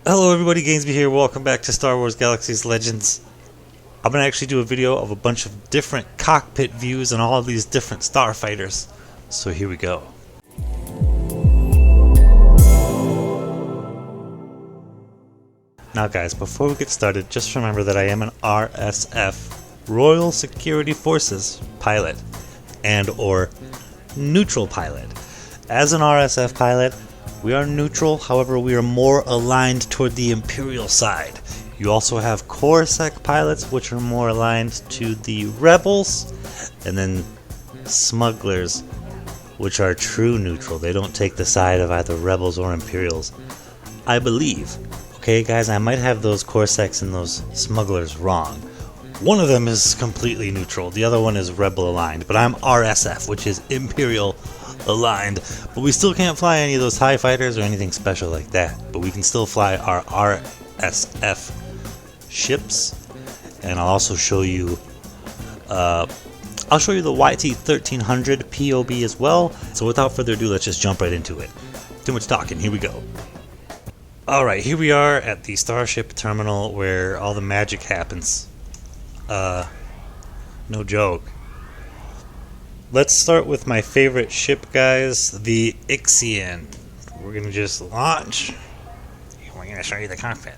Hello everybody, Gainsby here. Welcome back to Star Wars Galaxy's Legends. I'm going to actually do a video of a bunch of different cockpit views and all of these different starfighters. So here we go. Now guys, before we get started, just remember that I am an RSF, Royal Security Forces pilot, and or neutral pilot. As an RSF pilot, we are neutral, however we are more aligned toward the Imperial side. You also have Coruscant pilots, which are more aligned to the Rebels, and then smugglers, which are true neutral. They don't take the side of either Rebels or Imperials, I believe. Okay guys, I might have those Corsacks and those smugglers wrong. One of them is completely neutral, the other one is Rebel aligned, but I'm RSF, which is Imperial aligned. But we still can't fly any of those TIE fighters or anything special like that, but we can still fly our RSF ships. And I'll also show you the YT-1300 POB as well. So without further ado, let's just jump right into it. Too much talking, here we go. Alright, here we are at the Starship Terminal where all the magic happens. No joke. Let's start with my favorite ship, guys, the Ixion. We're going to just launch. We're going to show you the cockpit.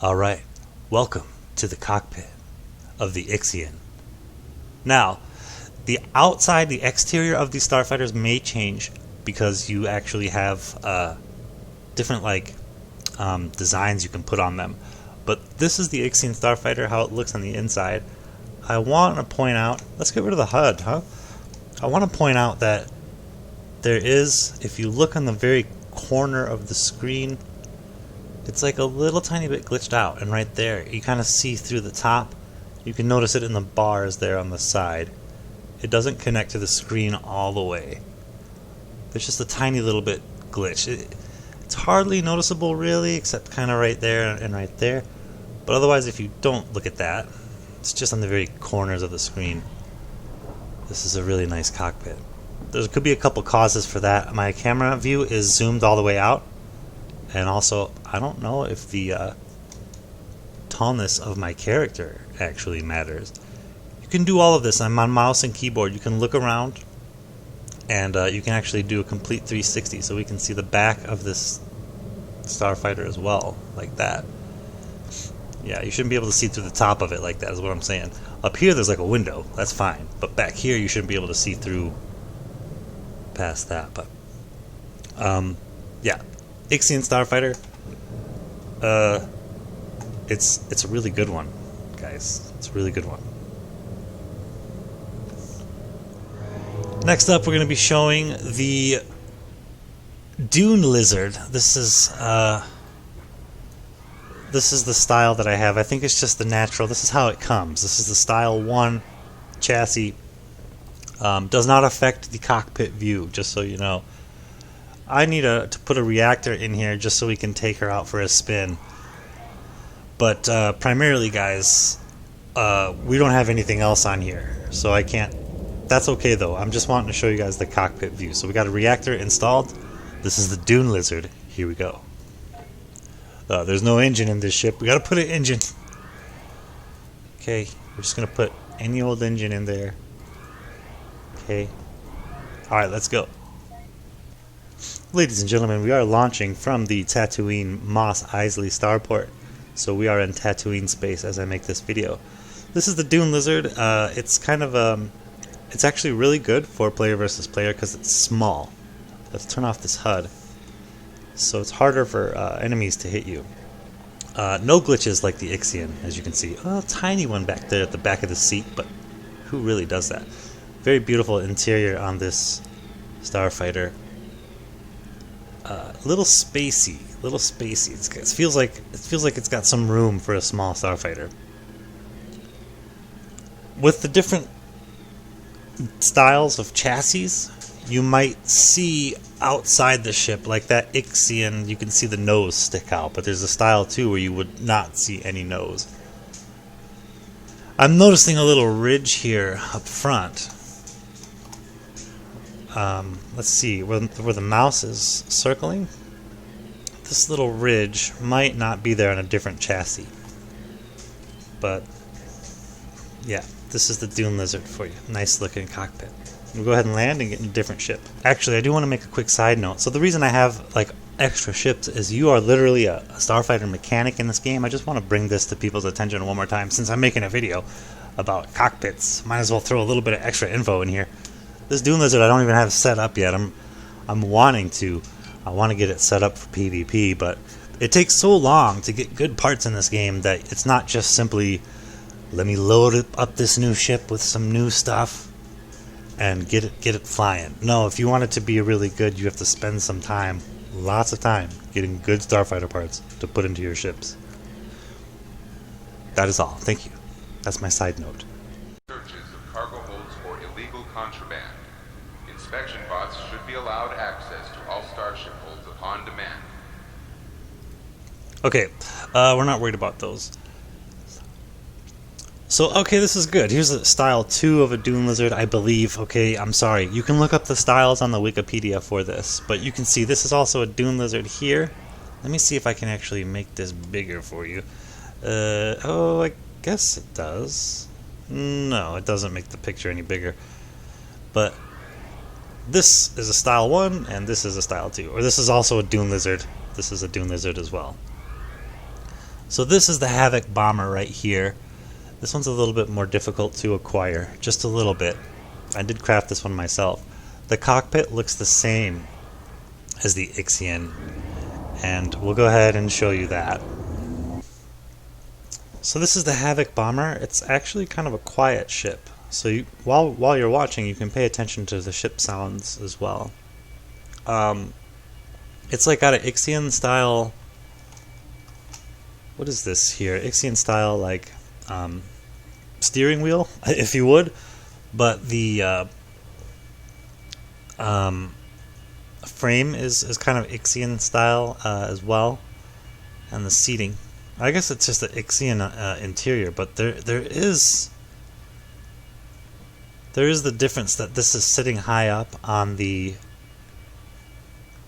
Alright, welcome to the cockpit of the Ixion. Now, the outside, the exterior of these starfighters may change because you actually have different designs you can put on them. But this is the Ixion starfighter, how it looks on the inside. I want to point out, let's get rid of the HUD, huh? I want to point out that there is, if you look on the very corner of the screen, it's like a little tiny bit glitched out, and right there, you kind of see through the top. You can notice it in the bars there on the side. It doesn't connect to the screen all the way. There's just a tiny little bit glitch. It's hardly noticeable really, except kind of right there and right there. But otherwise, if you don't look at that, it's just on the very corners of the screen. This is a really nice cockpit. There could be a couple causes for that. My camera view is zoomed all the way out, and also I don't know if the tallness of my character actually matters. You can do all of this on mouse and keyboard. You can look around, and you can actually do a complete 360, so we can see the back of this starfighter as well, like that. Yeah, you shouldn't be able to see through the top of it like that, is what I'm saying. Up here there's like a window, that's fine. But back here you shouldn't be able to see through past that. But yeah, Ixion starfighter. It's a really good one, guys. It's a really good one. Next up, we're going to be showing the Dune Lizard. This is the style that I have. I think it's just the natural. This is how it comes. This is the Style 1 chassis. Does not affect the cockpit view, just so you know. I need to put a reactor in here just so we can take her out for a spin. But primarily, guys, we don't have anything else on here, so I can't. That's okay, though. I'm just wanting to show you guys the cockpit view. So we got a reactor installed. This is the Dune Lizard. Here we go. There's no engine in this ship. We gotta put an engine. Okay, we're just gonna put any old engine in there. Okay. Alright, let's go. Ladies and gentlemen, we are launching from the Tatooine Mos Eisley starport. So we are in Tatooine space as I make this video. This is the Dune Lizard. It's kind of it's actually really good for player versus player because it's small. Let's turn off this HUD. So it's harder for enemies to hit you. No glitches like the Ixion, as you can see. Oh, a tiny one back there at the back of the seat, but who really does that? Very beautiful interior on this starfighter. Little spacey. It feels like it's got some room for a small starfighter. With the different styles of chassis, you might see outside the ship, like that Ixion, you can see the nose stick out, but there's a style too where you would not see any nose. I'm noticing a little ridge here up front. Let's see, where the mouse is circling. this little ridge might not be there on a different chassis. But yeah, this is the Dune Lizard for you. Nice looking cockpit. We'll go ahead and land and get in a different ship. Actually, I do want to make a quick side note. So the reason I have like extra ships is you are literally a Starfighter mechanic in this game. I just want to bring this to people's attention one more time. Since I'm making a video about cockpits, might as well throw a little bit of extra info in here. This Dune Lizard I don't even have set up yet. I'm wanting to. I want to get it set up for PvP, but it takes so long to get good parts in this game that it's not just simply let me load up this new ship with some new stuff and get it flying. No, if you want it to be really good, you have to spend some time, lots of time, getting good Starfighter parts to put into your ships. That is all. Thank you. That's my side note. Searches of cargo holds for illegal contraband. Inspection bots should be allowed access to all starship holds upon demand. Okay, we're not worried about those. So, okay, this is good. Here's a style 2 of a Dune Lizard, I believe. Okay, I'm sorry. You can look up the styles on the Wikipedia for this, but you can see this is also a Dune Lizard here. Let me see if I can actually make this bigger for you. Oh, I guess it does. No, it doesn't make the picture any bigger. But this is a style 1, and this is a style 2. Or this is also a Dune Lizard. This is a Dune Lizard as well. So this is the Havoc Bomber right here. This one's a little bit more difficult to acquire, just a little bit. I did craft this one myself. The cockpit looks the same as the Ixion, and we'll go ahead and show you that. So this is the Havoc Bomber. It's actually kind of a quiet ship. So while you're watching, you can pay attention to the ship sounds as well. It's like got an Ixion style. What is this here? Ixion style, like steering wheel, if you would, but the frame is kind of Ixion style as well, and the seating. I guess it's just the Ixion interior, but there is the difference that this is sitting high up on the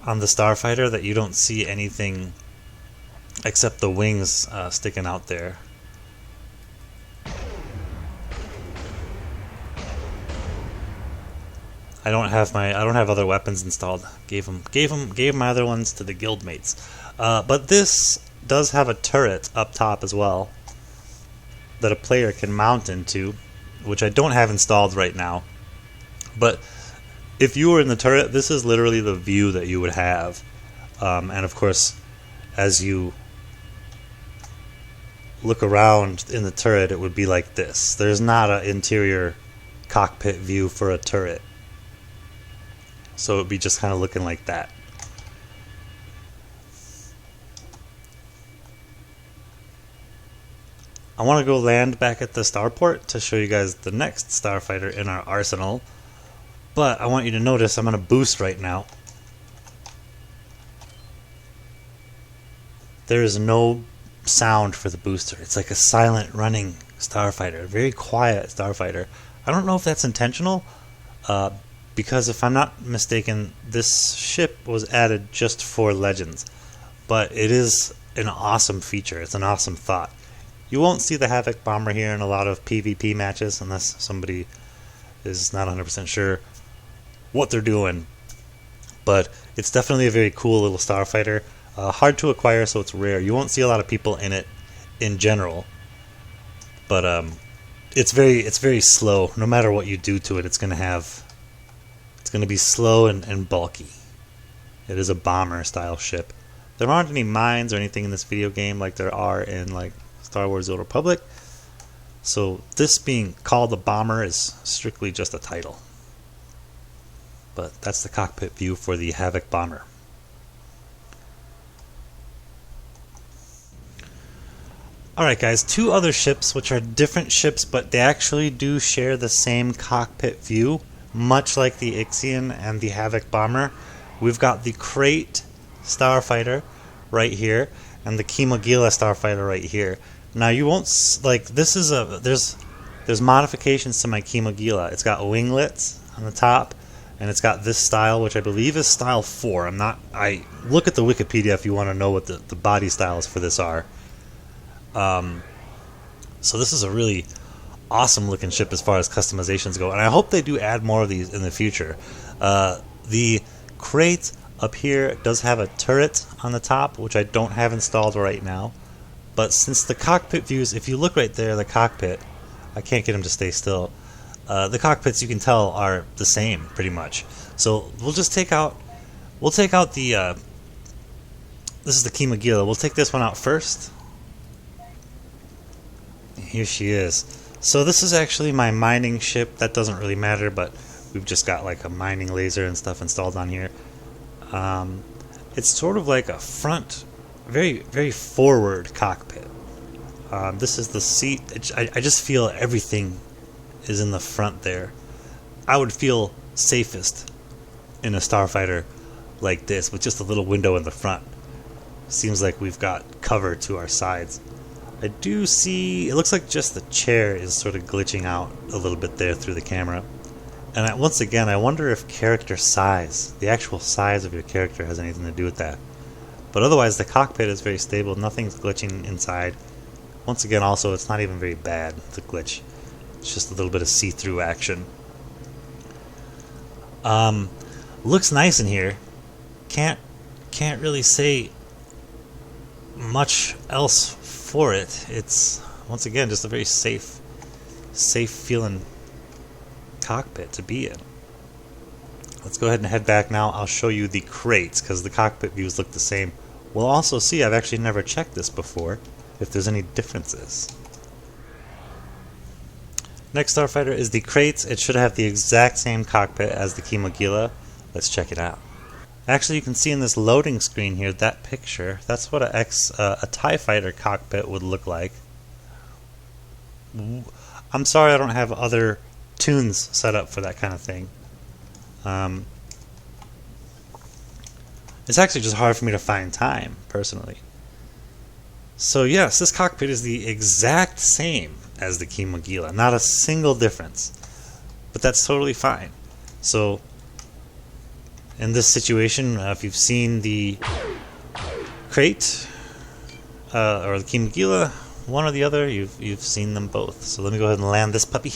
Starfighter, that you don't see anything except the wings sticking out there. I don't have other weapons installed. Gave my other ones to the guildmates. But this does have a turret up top as well that a player can mount into, which I don't have installed right now. But if you were in the turret, this is literally the view that you would have. And of course, as you look around in the turret, it would be like this. There's not an interior cockpit view for a turret. So it would be just kind of looking like that. I want to go land back at the starport to show you guys the next Starfighter in our arsenal. But I want you to notice I'm going to boost right now. There is no sound for the booster. It's like a silent running Starfighter, a very quiet Starfighter. I don't know if that's intentional, because if I'm not mistaken, this ship was added just for Legends. But it is an awesome feature. It's an awesome thought. You won't see the Havoc Bomber here in a lot of PvP matches unless somebody is not 100% sure what they're doing. But it's definitely a very cool little Starfighter. Hard to acquire, so it's rare. You won't see a lot of people in it in general. But it's very slow. No matter what you do to it, it's going to be slow and bulky. It is a bomber style ship. There aren't any mines or anything in this video game like there are in like Star Wars: The Old Republic. So this being called a bomber is strictly just a title. But that's the cockpit view for the Havoc Bomber. Alright guys, two other ships which are different ships, but they actually do share the same cockpit view, much like the Ixion and the Havoc Bomber. We've got the Crate Starfighter right here and the Kimogila Starfighter right here. Now you won't like this is a there's modifications to my Kimogila. It's got winglets on the top. and it's got this style, which I believe is style 4. I look at the Wikipedia if you want to know what the body styles for this are. So this is a really awesome looking ship as far as customizations go, and I hope they do add more of these in the future. The crate up here does have a turret on the top, which I don't have installed right now. But since the cockpit views, if you look right there, the cockpit, I can't get him to stay still. The cockpits, you can tell, are the same pretty much. So we'll just take out the this is the Kimagila. We'll take this one out first. Here she is. So this is actually my mining ship. That doesn't really matter, but we've just got like a mining laser and stuff installed on here. It's sort of like a front, very, very forward cockpit. This is the seat. I just feel everything is in the front there. I would feel safest in a starfighter like this with just a little window in the front. Seems like we've got cover to our sides. I do see, it looks like just the chair is sort of glitching out a little bit there through the camera. And once again, I wonder if character size, the actual size of your character, has anything to do with that. But otherwise, the cockpit is very stable. Nothing's glitching inside. Once again, also, it's not even very bad, the glitch. It's just a little bit of see-through action. Looks nice in here. Can't really say much else for it. It's, once again, just a very safe feeling cockpit to be in. Let's go ahead and head back now. I'll show you the crates because the cockpit views look the same. We'll also see, I've actually never checked this before, if there's any differences. Next starfighter is the crates. It should have the exact same cockpit as the Kimagila. Let's check it out. Actually, you can see in this loading screen here, that picture, that's what a TIE fighter cockpit would look like. I'm sorry I don't have other tunes set up for that kind of thing. It's actually just hard for me to find time, personally. So yes, this cockpit is the exact same as the Kimagila. Not a single difference. But that's totally fine. So in this situation, if you've seen the crate or the Kimagila, one or the other, you've seen them both. So let me go ahead and land this puppy.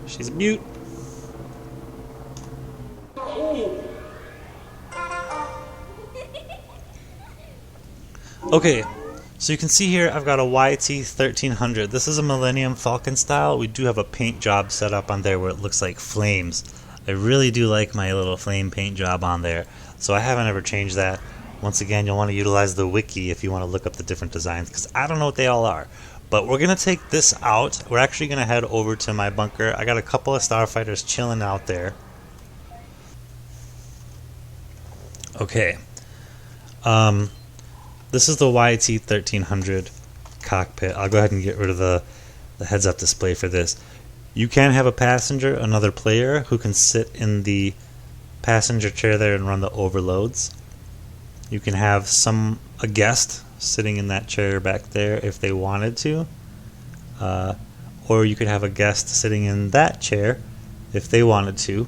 She's a beaut. Okay, so you can see here I've got a YT-1300. This is a Millennium Falcon style. We do have a paint job set up on there where it looks like flames. I really do like my little flame paint job on there, so I haven't ever changed that. Once again, you'll want to utilize the wiki if you want to look up the different designs, because I don't know what they all are. But we're going to take this out. We're actually going to head over to my bunker. I got a couple of starfighters chilling out there. Okay. This is the YT-1300 cockpit. I'll go ahead and get rid of the heads-up display for this. You can have a passenger, another player, who can sit in the passenger chair there and run the overloads. You can have a guest sitting in that chair back there if they wanted to. Or you could have a guest sitting in that chair if they wanted to.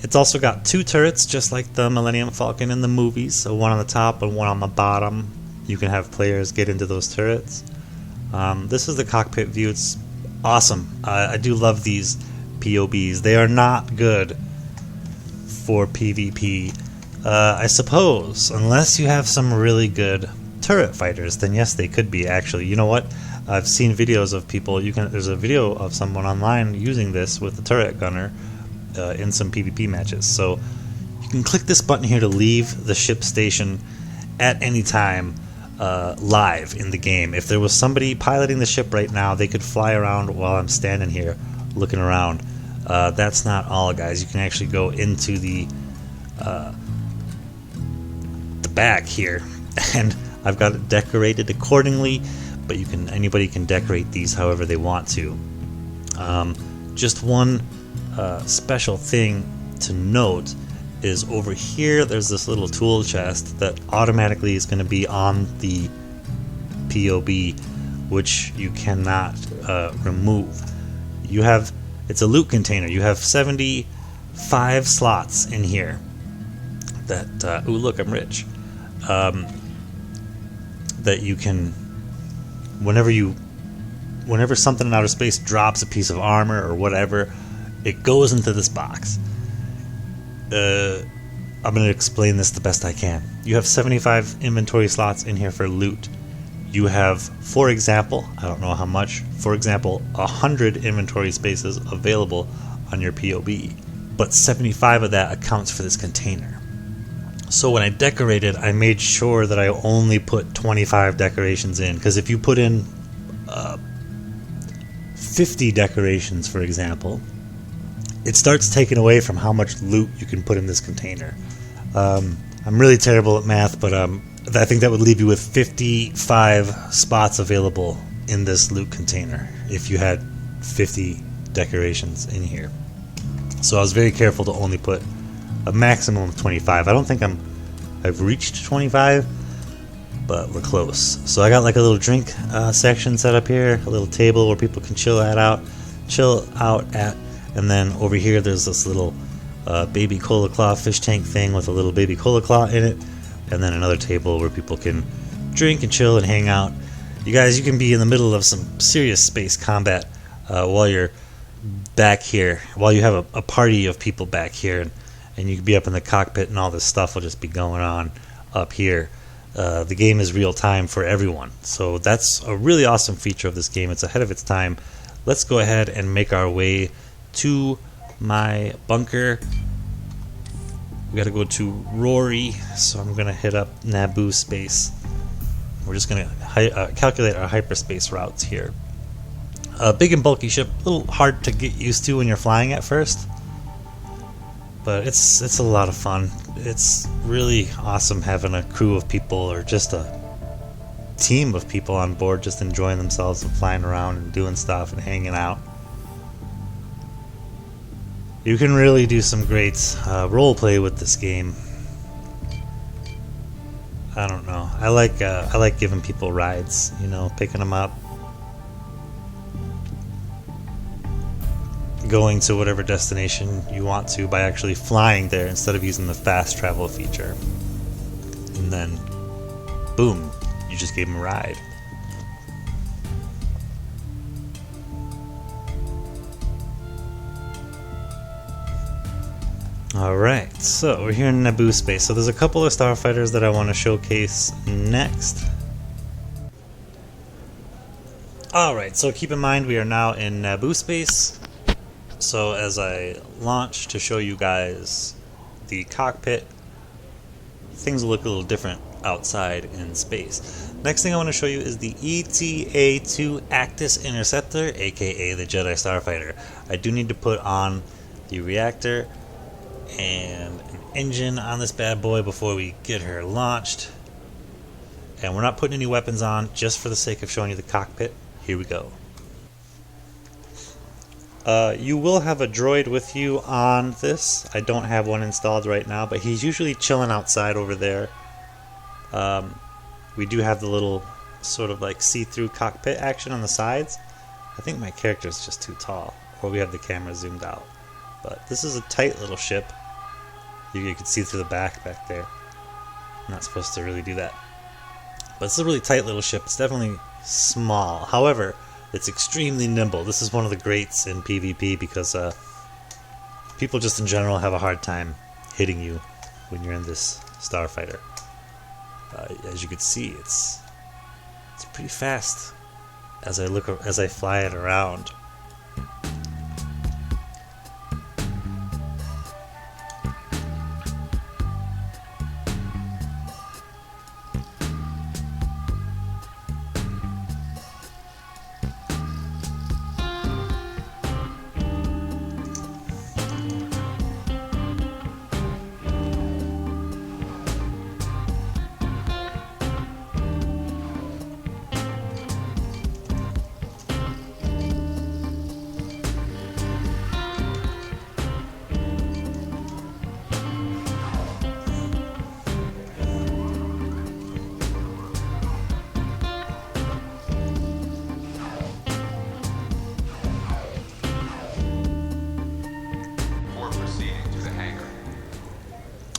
It's also got two turrets, just like the Millennium Falcon in the movies. So one on the top and one on the bottom. You can have players get into those turrets. This is the cockpit view. It's awesome. I do love these POBs. They are not good for PvP. I suppose, unless you have some really good turret fighters, then yes, they could be, actually. You know what? I've seen videos of people, there's a video of someone online using this with a turret gunner in some PvP matches. So you can click this button here to leave the ship station at any time live in the game. If there was somebody piloting the ship right now, they could fly around while I'm standing here looking around. That's not all, guys. You can actually go into the back here, and I've got it decorated accordingly, but anybody can decorate these however they want to. Just one special thing to note is over here there's this little tool chest that automatically is going to be on the POB, which you cannot remove. You have It's a loot container. You have 75 slots in here. That ooh, look, I'm rich. That you can, whenever something in outer space drops a piece of armor or whatever, it goes into this box. I'm going to explain this the best I can. You have 75 inventory slots in here for loot. You have, for example, I don't know how much, for example, 100 inventory spaces available on your POB, but 75 of that accounts for this container. So when I decorated, I made sure that I only put 25 decorations in, because if you put in 50 decorations, for example, it starts taking away from how much loot you can put in this container. I'm really terrible at math, but I think that would leave you with 55 spots available in this loot container if you had 50 decorations in here. So I was very careful to only put a maximum of 25. I don't think I've reached 25, but we're close. So I got like a little drink section set up here, a little table where people can chill out at, and then over here there's this little baby cola claw fish tank thing with a little baby cola claw in it, and then another table where people can drink and chill and hang out. You guys, you can be in the middle of some serious space combat while you're back here, while you have a party of people back here, and you can be up in the cockpit and all this stuff will just be going on up here. The game is real time for everyone, so that's a really awesome feature of this game. It's ahead of its time. Let's go ahead and make our way to my bunker. We gotta go to Rory, so I'm gonna hit up Naboo space. We're just gonna calculate our hyperspace routes here. A big and bulky ship, a little hard to get used to when you're flying at first, but it's a lot of fun. It's really awesome having a crew of people or just a team of people on board just enjoying themselves and flying around and doing stuff and hanging out. You can really do some great role play with this game. I don't know. I like giving people rides, you know, picking them up, going to whatever destination you want to by actually flying there instead of using the fast travel feature. And then, boom, you just gave them a ride. Alright, so we're here in Naboo space. So there's a couple of starfighters that I want to showcase next. Alright, so keep in mind we are now in Naboo space. So as I launch to show you guys the cockpit, things will look a little different outside in space. Next thing I want to show you is the ETA-2 Actis Interceptor, aka the Jedi Starfighter. I do need to put on the reactor and an engine on this bad boy before we get her launched. And we're not putting any weapons on, just for the sake of showing you the cockpit. Here we go. You will have a droid with you on this. I don't have one installed right now, but he's usually chilling outside over there. We do have the little sort of like see-through cockpit action on the sides. I think my character is just too tall, or we have the camera zoomed out. But this is a tight little ship. You can see through the back there. I'm not supposed to really do that. But it's a really tight little ship. It's definitely small. However, it's extremely nimble. This is one of the greats in PvP because people just in general have a hard time hitting you when you're in this starfighter. As you can see, it's pretty fast as I fly it around.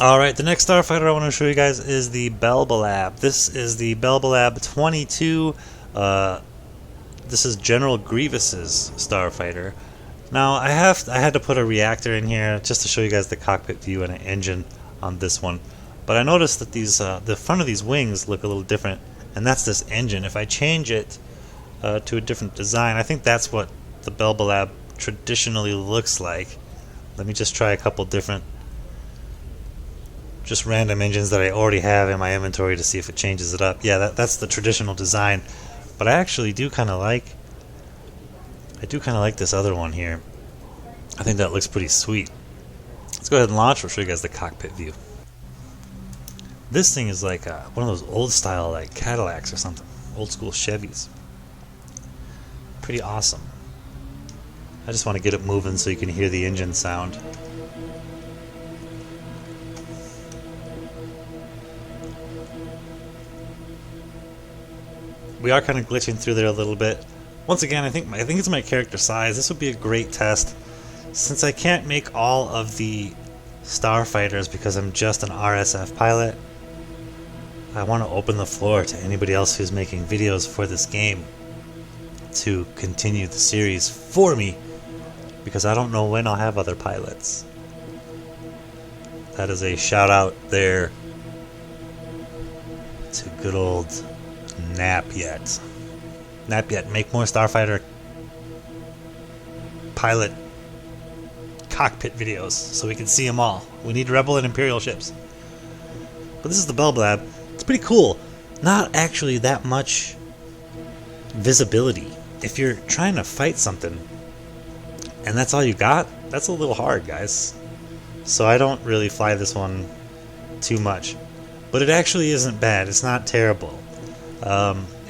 Alright, the next Starfighter I want to show you guys is the Belbalab. This is the Belbalab 22. This is General Grievous's Starfighter. Now I had to put a reactor in here just to show you guys the cockpit view and an engine on this one. But I noticed that these the front of these wings look a little different, and that's this engine. If I change it to a different design, I think that's what the Belbalab traditionally looks like. Let me just try a couple different, just random engines that I already have in my inventory to see if it changes it up. Yeah, that's the traditional design. But I actually do kind of like this other one here. I think that looks pretty sweet. Let's go ahead and launch. We'll show you guys the cockpit view. This thing is like one of those old style like Cadillacs or something, old school Chevys. Pretty awesome. I just want to get it moving so you can hear the engine sound. We are kind of glitching through there a little bit. Once again, I think it's my character size. This would be a great test. Since I can't make all of the Starfighters because I'm just an RSF pilot, I want to open the floor to anybody else who's making videos for this game to continue the series for me, because I don't know when I'll have other pilots. That is a shout out there to good old Napyet. Napyet, make more Starfighter pilot cockpit videos so we can see them all. We need Rebel and Imperial ships. But this is the Belbalab. It's pretty cool. Not actually that much visibility. If you're trying to fight something and that's all you got, that's a little hard, guys. So I don't really fly this one too much. But it actually isn't bad. It's not terrible.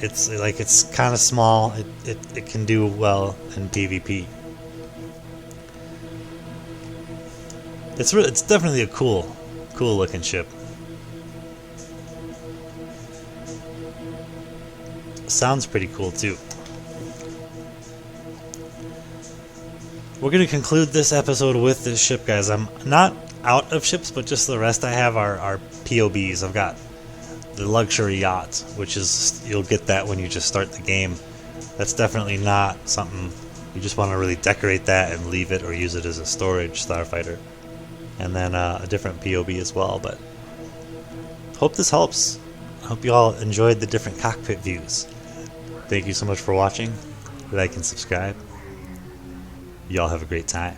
It's kind of small. It can do well in PvP. It's definitely a cool looking ship. Sounds pretty cool too. We're going to conclude this episode with this ship, guys. I'm not out of ships, but just the rest I have are POBs. I've got the luxury yacht, which is, you'll get that when you just start the game. That's definitely not something you just want to really decorate that and leave it or use it as a storage Starfighter. And then a different POB as well. But hope this helps. I hope you all enjoyed the different cockpit views. Thank you so much for watching. Like and subscribe. Y'all have a great time.